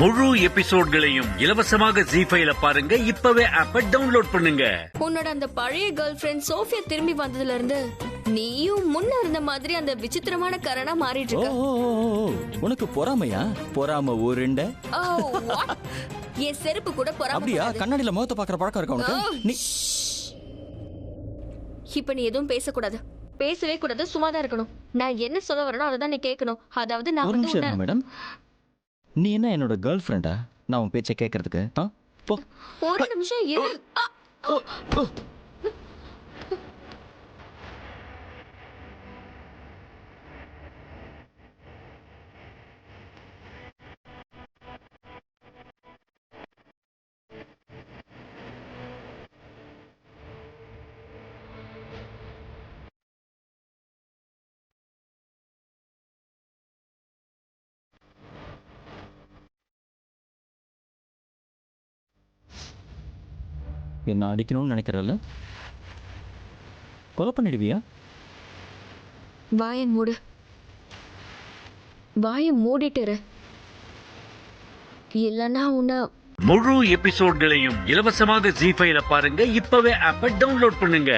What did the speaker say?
முழு எபிசோட்களையும் இலவசமாக ஜீ5ல பாருங்க. இப்பவே ஆப்பை டவுன்லோட் பண்ணுங்க. உன்னோட அந்த பழைய கேர்ள் ஃபிரெண்ட் சோஃபியா திரும்பி வந்ததுல இருந்து நீயும் முன்ன இருந்த மாதிரி அந்த விசித்திரமான கரணா மாறிட்டு இருக்க. உனக்கு பொறாமையா? பொறாம ஊருண்ட. என் செருப்பு கூட பொறாம. அப்படியா? கண்ணாடியில முகத்தை பாக்குற பழக்கம் இருக்கா உனக்கு? நீ இப்ப நீ எதுவும் பேசக்கூடாது, பேசவே கூடாது, சும்மாதான் இருக்கணும். நான் என்ன சொல்ல வரேனோ அதை தான் நீ கேட்கணும். அதாவது நான் ஒரு நிமிஷம் மேடம், நீ என்ன என்னோட கேர்ள் ஃப்ரெண்டா? நான் உன் பேச்சை கேட்கறதுக்கு? போ. ஒரு நிமிஷம் இரு. என்ன அடிக்கணும்னு நினைக்கிறல்ல? கொலை பண்ணிடுவியா? வாயை மூடு. வாயை மூடிட்டு இரு. இல்லைன்னா உன்னை முழு எபிசோட்களையும் இலவசமாக ஜீ5ல பாருங்க. இப்பவே ஆப்பை டவுன்லோட் பண்ணுங்க.